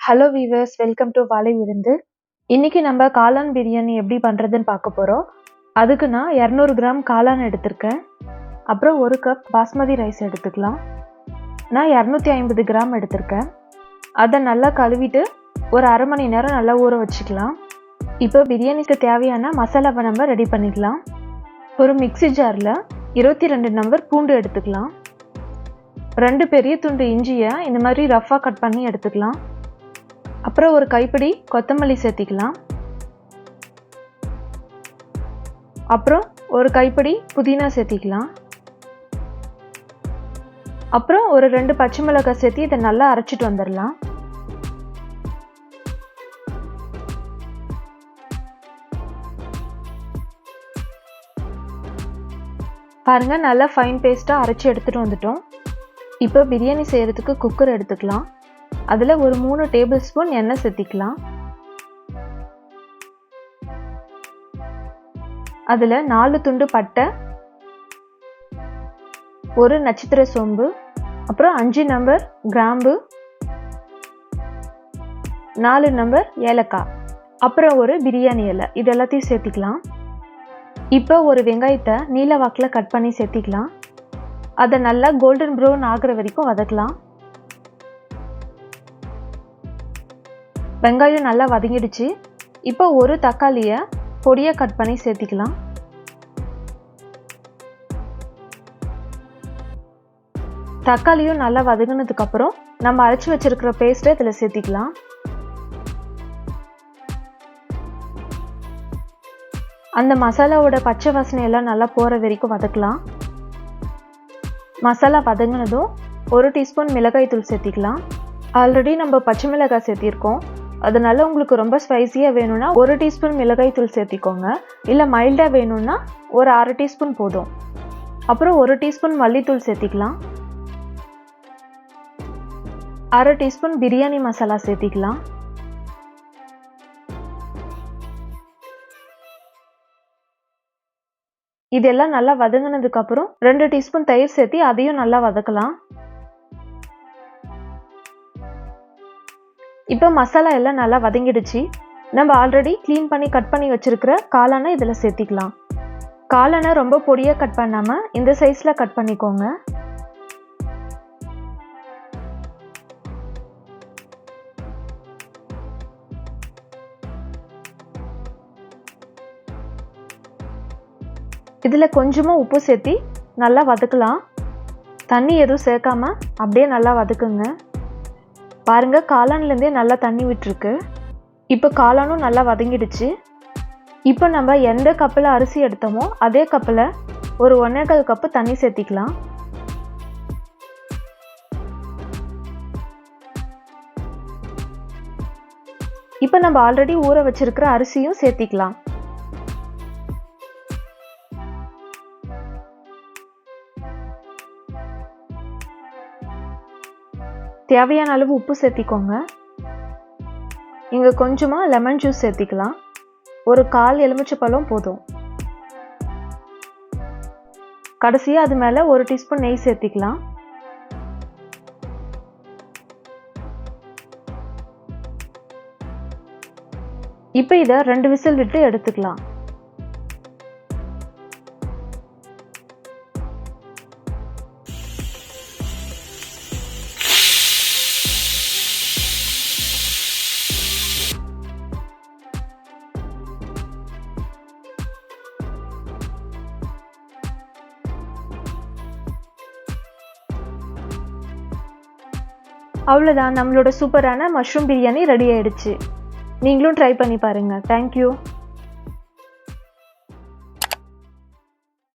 Hello viewers, welcome to வாழை விருந்து. இன்றைக்கி நம்ம காளான் பிரியாணி எப்படி பண்ணுறதுன்னு பார்க்க போகிறோம். அதுக்கு நான் 200 கிராம் காளான் எடுத்திருக்கேன். அப்புறம் 1 கப் பாஸ்மதி ரைஸ் எடுத்துக்கலாம். நான் 250 கிராம் எடுத்திருக்கேன். அதை நல்லா கழுவிட்டு ஒரு அரை மணி நேரம் நல்லா ஊற வச்சுக்கலாம். இப்போ பிரியாணிக்கு தேவையான மசாலாவை நம்ம ரெடி பண்ணிக்கலாம். ஒரு மிக்ஸி ஜாரில் 22 நம்பர் பூண்டு எடுத்துக்கலாம். 2 பெரிய துண்டு இஞ்சியை இந்த மாதிரி ரஃப்பாக கட் பண்ணி எடுத்துக்கலாம். அப்புறம் ஒரு கைப்பிடி கொத்தமல்லி சேர்த்திக்கலாம். அப்புறம் ஒரு கைப்பிடி புதினா சேர்த்திக்கலாம். அப்புறம் ஒரு 2 பச்சை மிளகாய் சேர்த்து இதை நல்லா அரைச்சிட்டு வந்துடலாம். பாருங்க, நல்லா ஃபைன் பேஸ்ட்டாக அரைச்சி எடுத்துகிட்டு வந்துட்டோம். இப்போ பிரியாணி செய்கிறதுக்கு குக்கர் எடுத்துக்கலாம். அதில் ஒரு 3 டேபிள் ஸ்பூன் எண்ணெய் சேர்த்திக்கலாம். அதில் 4 துண்டு பட்டை, ஒரு நட்சத்திர சோம்பு, அப்புறம் 5 நம்பர் கிராம்பு, 4 நம்பர் ஏலக்காய், அப்புறம் ஒரு பிரியாணி இலை, இது எல்லாத்தையும் சேர்த்திக்கலாம். இப்போ ஒரு வெங்காயத்தை நீல வாக்கில் கட் பண்ணி சேர்த்திக்கலாம். அதை நல்லா கோல்டன் ப்ரௌன் ஆகிற வரைக்கும் வதக்கலாம். வெங்காயம் நல்லா வதங்கிடுச்சு. இப்போ ஒரு தக்காளியை பொடியாக கட் பண்ணி சேர்த்திக்கலாம். தக்காளியும் நல்லா வதங்கினதுக்கப்புறம் நம்ம அரைச்சி வச்சிருக்கிற பேஸ்ட்டை இதில் சேர்த்திக்கலாம். அந்த மசாலாவோட பச்சை வாசனை எல்லாம் நல்லா போகிற வரைக்கும் வதக்கலாம். மசாலா வதங்கினதும் 1 டீஸ்பூன் மிளகாய் தூள் சேர்த்திக்கலாம். ஆல்ரெடி நம்ம பச்சை மிளகாய் சேர்த்திருக்கோம். அதனால உங்களுக்கு ரொம்ப ஸ்பைசியாக வேணும்னா 1 டீஸ்பூன் மிளகாய் தூள் சேர்த்திக்கோங்க. இல்லை மைல்டாக வேணும்னா ஒரு 1/2 டீஸ்பூன் போதும். அப்புறம் 1 டீஸ்பூன் மல்லித்தூள் சேர்த்திக்கலாம். 1/2 டீஸ்பூன் பிரியாணி மசாலா சேர்த்திக்கலாம். இதெல்லாம் நல்லா வதங்கினதுக்கப்புறம் 2 டீஸ்பூன் தயிர் சேர்த்தி அதையும் நல்லா வதக்கலாம். இப்போ மசாலா எல்லாம் நல்லா வதங்கிடுச்சு. நம்ம ஆல்ரெடி க்ளீன் பண்ணி கட் பண்ணி வச்சிருக்கிற காளானை இதில் சேர்த்திக்கலாம். காளானை ரொம்ப பொடியாக கட் பண்ணாமல் இந்த சைஸில் கட் பண்ணிக்கோங்க. இதில் கொஞ்சமாக உப்பு சேர்த்தி நல்லா வதக்கலாம். தண்ணி எதுவும் சேர்க்காம அப்படியே நல்லா வதக்குங்க. பாருங்கள், காளான்லேருந்தே நல்லா தண்ணி விட்டுருக்கு. இப்போ காளானும் நல்லா வதங்கிடுச்சு. இப்போ நம்ம எந்த கப்பில் அரிசி எடுத்தோமோ அதே கப்பில் ஒரு 1.25 கப்பு தண்ணி சேர்த்திக்கலாம். இப்போ நம்ம ஆல்ரெடி ஊற வச்சிருக்கிற அரிசியும் சேர்த்திக்கலாம். தேவையான அளவு உப்பு சேர்த்திக்கோங்க. இங்கே கொஞ்சமாக லெமன் ஜூஸ் சேர்த்திக்கலாம். ஒரு 1/4 எலுமிச்சைப்பழம் போதும். கடைசியாக அது மேலே 1 டீஸ்பூன் நெய் சேர்த்திக்கலாம். இப்போ இதை 2 விசில் விட்டு எடுத்துக்கலாம். அவ்வளோதான், நம்மளோட சூப்பரான மஷ்ரூம் பிரியாணி ரெடி ஆயிடுச்சு. நீங்களும் ட்ரை பண்ணி பாருங்கள். தேங்க்யூ.